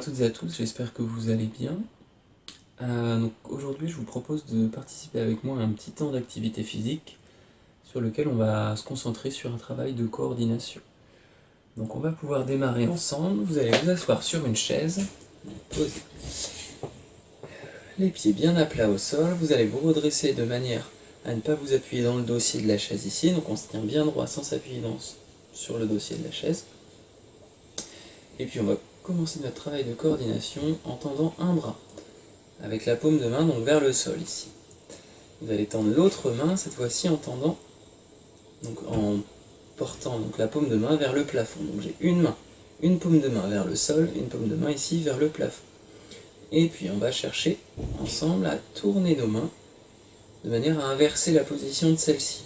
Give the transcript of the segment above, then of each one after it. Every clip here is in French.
toutes et à tous, j'espère que vous allez bien. Donc aujourd'hui, je vous propose de participer avec moi à un petit temps d'activité physique sur lequel on va se concentrer sur un travail de coordination. Donc on va pouvoir démarrer ensemble. Vous allez vous asseoir sur une chaise, poser les pieds bien à plat au sol. Vous allez vous redresser de manière à ne pas vous appuyer dans le dossier de la chaise ici. Donc on se tient bien droit sans s'appuyer sur le dossier de la chaise. Et puis on va commencer notre travail de coordination en tendant un bras, avec la paume de main donc vers le sol ici. Vous allez tendre l'autre main, cette fois-ci en tendant, donc en portant donc la paume de main vers le plafond. Donc j'ai une main, une paume de main vers le sol, une paume de main ici vers le plafond. Et puis on va chercher ensemble à tourner nos mains de manière à inverser la position de celle-ci.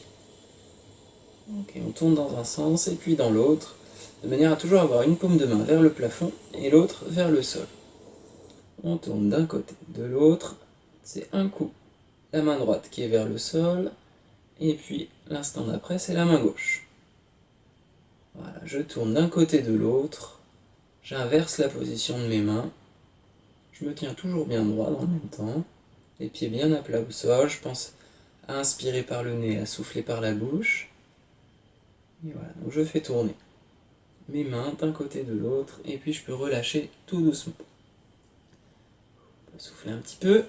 Ok, on tourne dans un sens et puis dans l'autre, de manière à toujours avoir une paume de main vers le plafond et l'autre vers le sol. On tourne d'un côté, de l'autre, c'est un coup la main droite qui est vers le sol, et puis l'instant d'après c'est la main gauche. Voilà, je tourne d'un côté de l'autre, j'inverse la position de mes mains, je me tiens toujours bien droit dans le même temps, les pieds bien à plat au sol, je pense à inspirer par le nez, à souffler par la bouche, et voilà, donc je fais tourner mes mains d'un côté de l'autre, et puis je peux relâcher tout doucement. On va souffler un petit peu.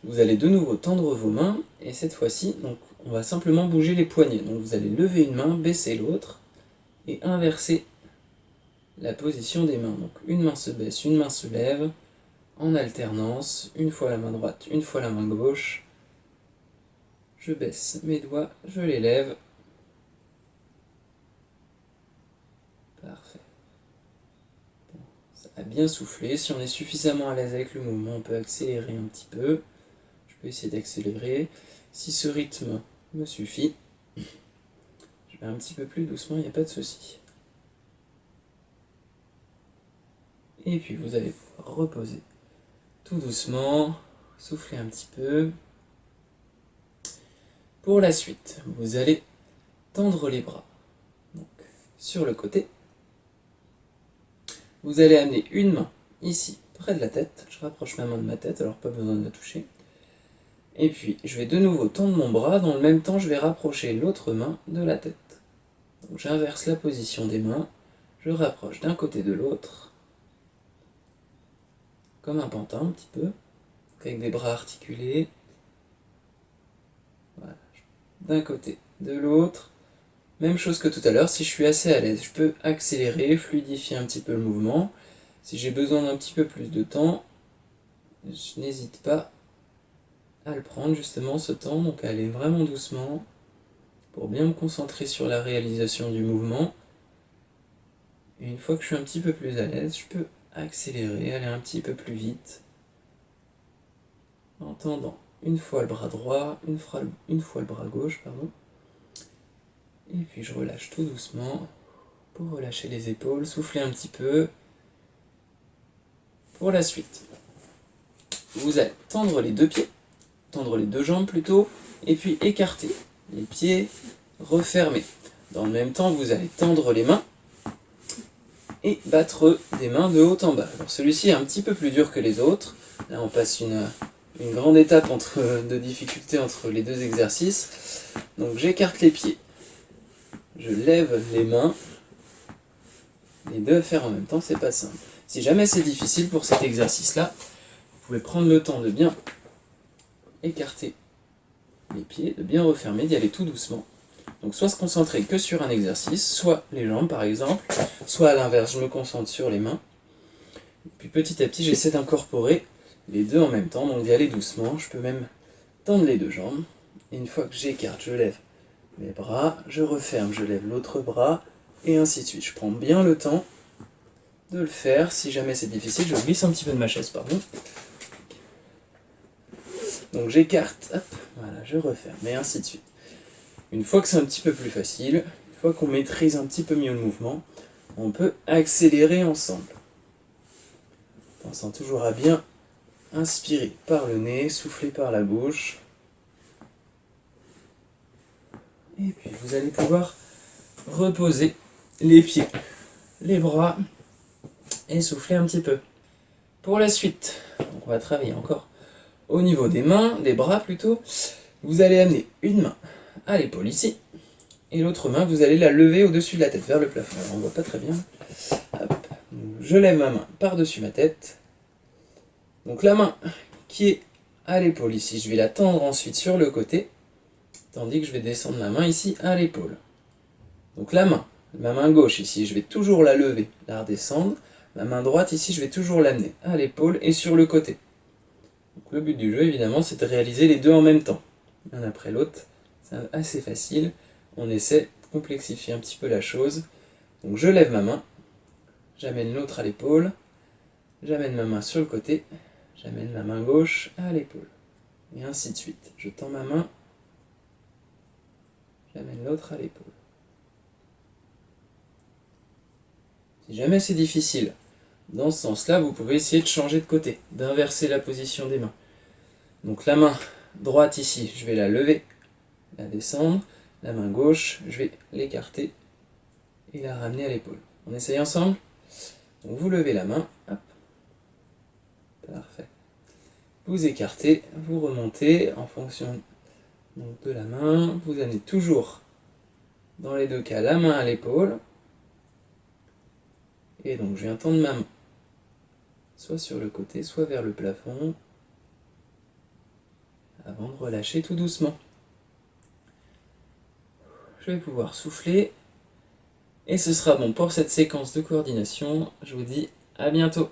Vous allez de nouveau tendre vos mains, et cette fois-ci, donc, on va simplement bouger les poignets. Donc vous allez lever une main, baisser l'autre, et inverser la position des mains. Donc une main se baisse, une main se lève, en alternance, une fois la main droite, une fois la main gauche. Je baisse mes doigts, je les lève. Parfait. Bon, ça a bien soufflé. Si on est suffisamment à l'aise avec le mouvement, on peut accélérer un petit peu. Je peux essayer d'accélérer. Si ce rythme me suffit, je vais un petit peu plus doucement, il n'y a pas de souci. Et puis vous allez pouvoir reposer tout doucement, souffler un petit peu. Pour la suite, vous allez tendre les bras donc, sur le côté. Vous allez amener une main ici, près de la tête. Je rapproche ma main de ma tête, alors pas besoin de la toucher. Et puis, je vais de nouveau tendre mon bras. Dans le même temps, je vais rapprocher l'autre main de la tête. Donc j'inverse la position des mains. Je rapproche d'un côté de l'autre. Comme un pantin un petit peu. Avec des bras articulés. Voilà. D'un côté, de l'autre. Même chose que tout à l'heure, si je suis assez à l'aise, je peux accélérer, fluidifier un petit peu le mouvement. Si j'ai besoin d'un petit peu plus de temps, je n'hésite pas à le prendre justement ce temps, donc à aller vraiment doucement pour bien me concentrer sur la réalisation du mouvement. Et une fois que je suis un petit peu plus à l'aise, je peux accélérer, aller un petit peu plus vite, en tendant une fois le bras droit, une fois le bras gauche, pardon. Et puis je relâche tout doucement pour relâcher les épaules, souffler un petit peu. Pour la suite, vous allez tendre les deux pieds, tendre les deux jambes plutôt, et puis écarter les pieds, refermer. Dans le même temps, vous allez tendre les mains et battre des mains de haut en bas. Alors celui-ci est un petit peu plus dur que les autres. Là, on passe une grande étape de difficulté entre les deux exercices. Donc j'écarte les pieds, je lève les mains. Les deux à faire en même temps, c'est pas simple. Si jamais c'est difficile pour cet exercice-là, vous pouvez prendre le temps de bien écarter les pieds, de bien refermer, d'y aller tout doucement. Donc soit se concentrer que sur un exercice, soit les jambes par exemple, soit à l'inverse, je me concentre sur les mains. Et puis petit à petit, j'essaie d'incorporer les deux en même temps, donc d'y aller doucement. Je peux même tendre les deux jambes. Et une fois que j'écarte, je lève mes bras, je referme, je lève l'autre bras, et ainsi de suite. Je prends bien le temps de le faire. Si jamais c'est difficile, je glisse un petit peu de ma chaise, pardon. Donc j'écarte, hop, voilà, je referme, et ainsi de suite. Une fois que c'est un petit peu plus facile, une fois qu'on maîtrise un petit peu mieux le mouvement, on peut accélérer ensemble. Pensant toujours à bien inspirer par le nez, souffler par la bouche. Et puis vous allez pouvoir reposer les pieds, les bras, et souffler un petit peu. Pour la suite, on va travailler encore au niveau des mains, des bras plutôt. Vous allez amener une main à l'épaule ici, et l'autre main, vous allez la lever au-dessus de la tête, vers le plafond. Alors, on ne voit pas très bien. Hop. Je lève ma main par-dessus ma tête. Donc la main qui est à l'épaule ici, je vais la tendre ensuite sur le côté, tandis que je vais descendre ma main ici à l'épaule. Donc la main, ma main gauche ici, je vais toujours la lever, la redescendre. Ma main droite ici, je vais toujours l'amener à l'épaule et sur le côté. Donc le but du jeu, évidemment, c'est de réaliser les deux en même temps, l'un après l'autre. C'est assez facile. On essaie de complexifier un petit peu la chose. Donc je lève ma main, j'amène l'autre à l'épaule, j'amène ma main sur le côté, j'amène ma main gauche à l'épaule. Et ainsi de suite. Je tends ma main, j'amène l'autre à l'épaule. Si jamais c'est difficile, dans ce sens-là, vous pouvez essayer de changer de côté, d'inverser la position des mains. Donc la main droite ici, je vais la lever, la descendre. La main gauche, je vais l'écarter et la ramener à l'épaule. On essaye ensemble? Donc vous levez la main, hop. Parfait. Vous écartez, vous remontez en fonction donc, de la main. Vous amenez toujours, dans les deux cas, la main à l'épaule. Et donc je viens tendre ma main, soit sur le côté, soit vers le plafond, avant de relâcher tout doucement. Je vais pouvoir souffler. Et ce sera bon pour cette séquence de coordination. Je vous dis à bientôt.